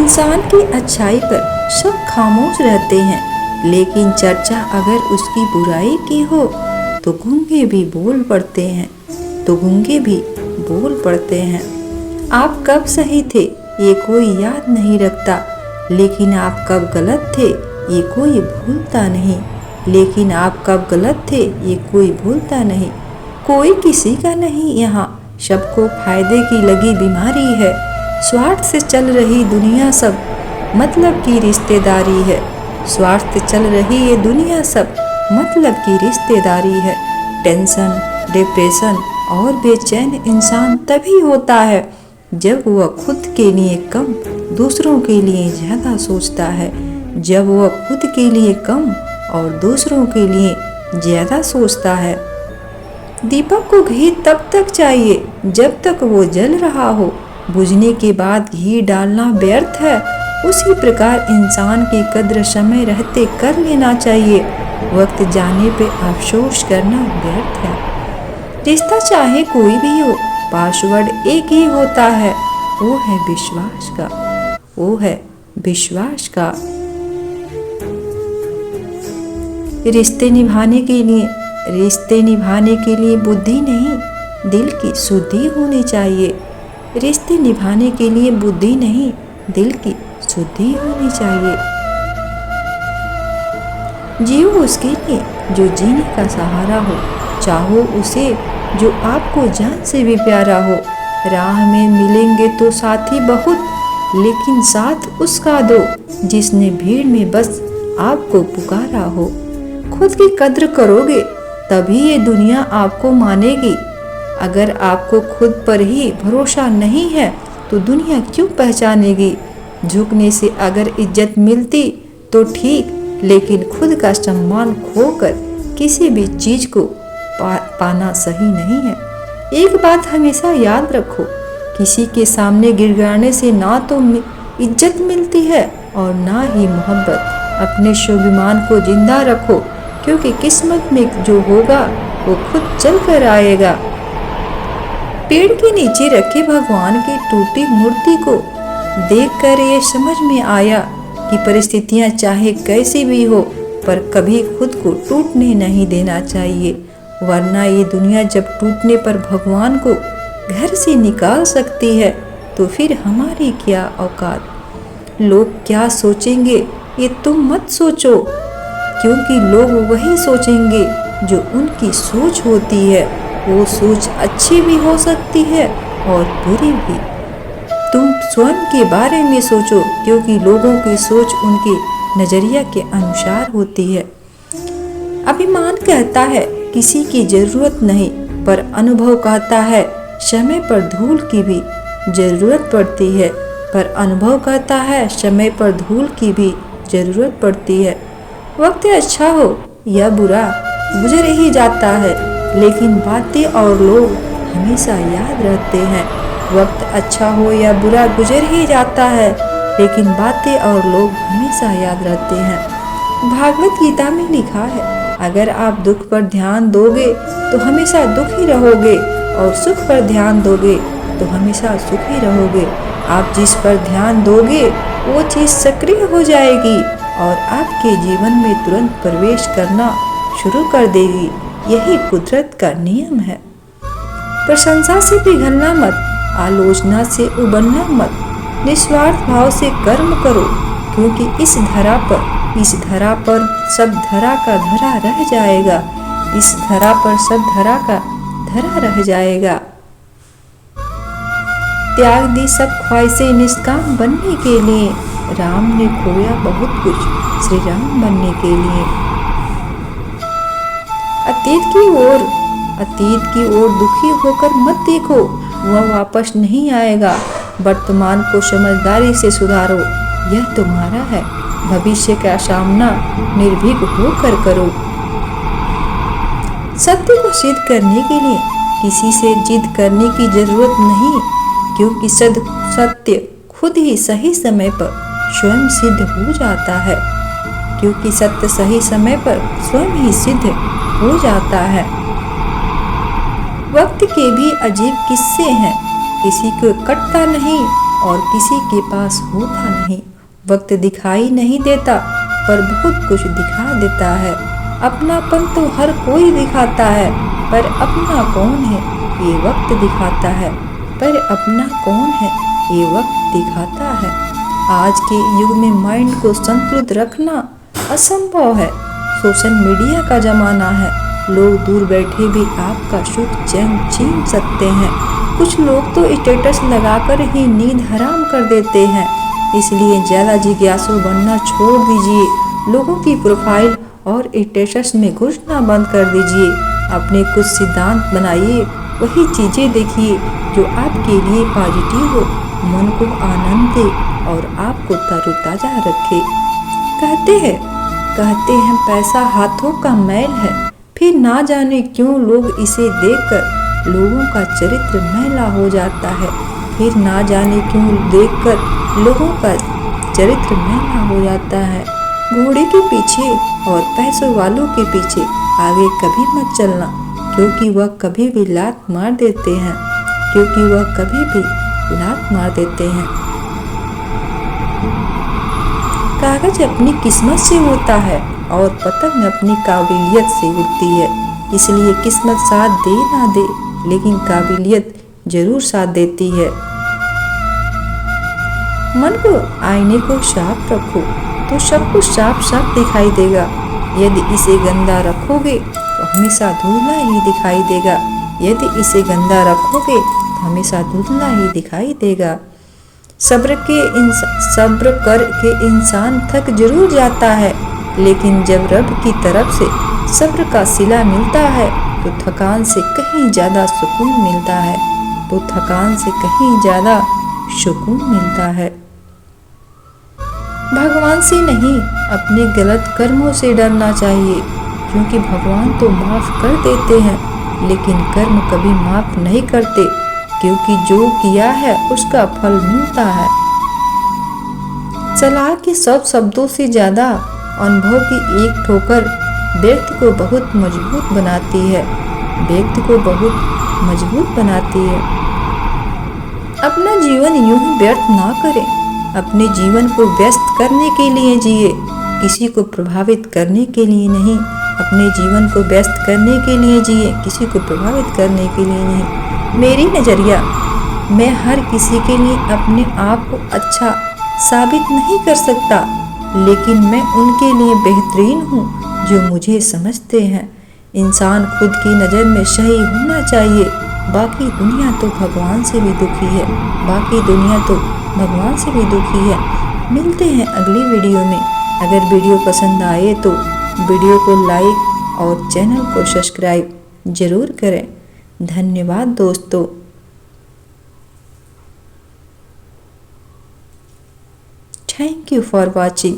इंसान की अच्छाई पर सब खामोश रहते हैं, लेकिन चर्चा अगर उसकी बुराई की हो तो गूंगे भी बोल पड़ते हैं, आप कब सही थे ये कोई याद नहीं रखता, लेकिन आप कब गलत थे ये कोई भूलता नहीं। कोई किसी का नहीं यहाँ, सबको फायदे की लगी बीमारी है। स्वार्थ से चल रही दुनिया सब मतलब की रिश्तेदारी है। टेंशन, डिप्रेशन और बेचैन इंसान तभी होता है जब वह खुद के लिए कम दूसरों के लिए ज़्यादा सोचता है। दीपक को घी तब तक चाहिए जब तक वो जल रहा हो, बुझने के बाद घी डालना व्यर्थ है। उसी प्रकार इंसान की कद्र समय रहते कर लेना चाहिए, वक्त जाने पे अफसोस करना व्यर्थ है। रिश्ता चाहे कोई भी हो, पासवर्ड एक ही होता है, वो है विश्वास का। रिश्ते निभाने के लिए बुद्धि नहीं, दिल की शुद्धि होनी चाहिए। जियो उसके लिए जो जीने का सहारा हो, चाहो उसे जो आपको जान से भी प्यारा हो। राह में मिलेंगे तो साथी बहुत, लेकिन साथ उसका दो जिसने भीड़ में बस आपको पुकारा हो। खुद की कद्र करोगे तभी ये दुनिया आपको मानेगी। अगर आपको खुद पर ही भरोसा नहीं है तो दुनिया क्यों पहचानेगी। झुकने से अगर इज्जत मिलती तो ठीक, लेकिन खुद का सम्मान खोकर किसी भी चीज को पाना सही नहीं है। एक बात हमेशा याद रखो, किसी के सामने गिड़गिड़ाने से ना तो इज्जत मिलती है और ना ही मोहब्बत। अपने स्वाभिमान को जिंदा रखो, क्योंकि किस्मत में जो होगा वो खुद चल कर आएगा। पेड़ के नीचे रखे भगवान की टूटी मूर्ति को देखकर ये समझ में आया कि परिस्थितियां चाहे कैसी भी हो, पर कभी खुद को टूटने नहीं देना चाहिए, वरना ये दुनिया जब टूटने पर भगवान को घर से निकाल सकती है तो फिर हमारी क्या औकात। लोग क्या सोचेंगे ये तुम मत सोचो, क्योंकि लोग वही सोचेंगे जो उनकी सोच होती है। वो सोच अच्छी भी हो सकती है और बुरी भी। तुम स्वयं के बारे में सोचो, क्योंकि लोगों की सोच उनके नजरिया के अनुसार होती है। अभिमान कहता है किसी की जरूरत नहीं, पर अनुभव कहता है समय पर धूल की भी जरूरत पड़ती है। वक्त अच्छा हो या बुरा गुजर ही जाता है, लेकिन बातें और लोग हमेशा याद रहते हैं। वक्त अच्छा हो या बुरा गुजर ही जाता है, लेकिन बातें और लोग हमेशा याद रहते हैं। भागवत गीता में लिखा है, अगर आप दुख पर ध्यान दोगे तो हमेशा दुखी रहोगे, और सुख पर ध्यान दोगे तो हमेशा सुखी रहोगे। आप जिस पर ध्यान दोगे वो चीज सक्रिय हो जाएगी और आपके जीवन में तुरंत प्रवेश करना शुरू कर देगी। यही कुदरत का नियम है। प्रशंसा से पिघलना मत, आलोचना से उबलना मत, निस्वार्थ भाव से कर्म करो, क्योंकि इस धरा पर सब धरा का धरा रह जाएगा। त्याग दी सब ख्वाहिशें निष्काम बनने के लिए, राम ने खोया बहुत कुछ श्री राम बनने के लिए। अतीत की ओर दुखी होकर मत देखो, वह वापस नहीं आएगा। वर्तमान को समझदारी से सुधारो, यह तुम्हारा है। भविष्य का सामना निर्भीक होकर करो। सत्य को सिद्ध करने के लिए किसी से जिद करने की जरूरत नहीं, क्योंकि सत्य खुद ही सही समय पर स्वयं सिद्ध हो जाता है। वक्त के भी अजीब किस्से हैं, किसी को कटता नहीं और किसी के पास होता नहीं। वक्त दिखाई नहीं देता पर बहुत कुछ दिखा देता है। अपनापन तो हर कोई दिखाता है पर अपना कौन है ये वक्त दिखाता है। पर अपना कौन है ये वक्त दिखाता है। आज के युग में माइंड को संतुलित रखना असंभव है। सोशल मीडिया का जमाना है। लोग दूर बैठे भी आपका सुख चैन छीन सकते हैं। कुछ लोग तो स्टेटस लगाकर ही नींद हराम कर देते हैं। इसलिए ज़्यादा जिज्ञासु बनना छोड़ दीजिए। लोगों की प्रोफाइल और स्टेटस में घुसना बंद कर दीजिए। अपने कुछ सिद्धांत बनाइए, वही चीज़ें देखिए जो आपके लिए पॉजिटिव हो, मन को आनंद दे और आपको तरोताज़ा रखे। कहते हैं पैसा हाथों का मैल है, फिर ना जाने क्यों लोग इसे देखकर लोगों का चरित्र मैला हो जाता है। फिर ना जाने क्यों देखकर लोगों का चरित्र मैला हो जाता है। घोड़े के पीछे और पैसों वालों के पीछे आगे कभी मत चलना, क्योंकि वह कभी भी लात मार देते हैं। कागज अपनी किस्मत से उड़ता है और पतंग अपनी काबिलियत से उड़ती है। इसलिए किस्मत साथ दे ना दे, लेकिन काबिलियत जरूर साथ देती है। मन को आईने को साफ रखो तो सब कुछ साफ साफ दिखाई देगा। यदि इसे गंदा रखोगे तो हमेशा धुंधला ही दिखाई देगा। सब्र कर के इंसान थक जरूर जाता है, लेकिन जब रब की तरफ से सब्र का सिला मिलता है तो थकान से कहीं ज़्यादा सुकून मिलता है। भगवान से नहीं, अपने गलत कर्मों से डरना चाहिए, क्योंकि भगवान तो माफ़ कर देते हैं, लेकिन कर्म कभी माफ़ नहीं करते, क्योंकि जो किया है उसका फल मिलता है। सलाह के सब शब्दों से ज़्यादा अनुभव की एक ठोकर व्यक्ति को बहुत मजबूत बनाती है। अपना जीवन यूं ही व्यर्थ ना करें। अपने जीवन को व्यस्त करने के लिए जिए, किसी को प्रभावित करने के लिए नहीं। मेरी नज़रिया, मैं हर किसी के लिए अपने आप को अच्छा साबित नहीं कर सकता, लेकिन मैं उनके लिए बेहतरीन हूँ जो मुझे समझते हैं। इंसान खुद की नज़र में सही होना चाहिए, बाकी दुनिया तो भगवान से भी दुखी है। मिलते हैं अगली वीडियो में। अगर वीडियो पसंद आए तो वीडियो को लाइक और चैनल को सब्सक्राइब जरूर करें। धन्यवाद दोस्तों। Thank you for watching.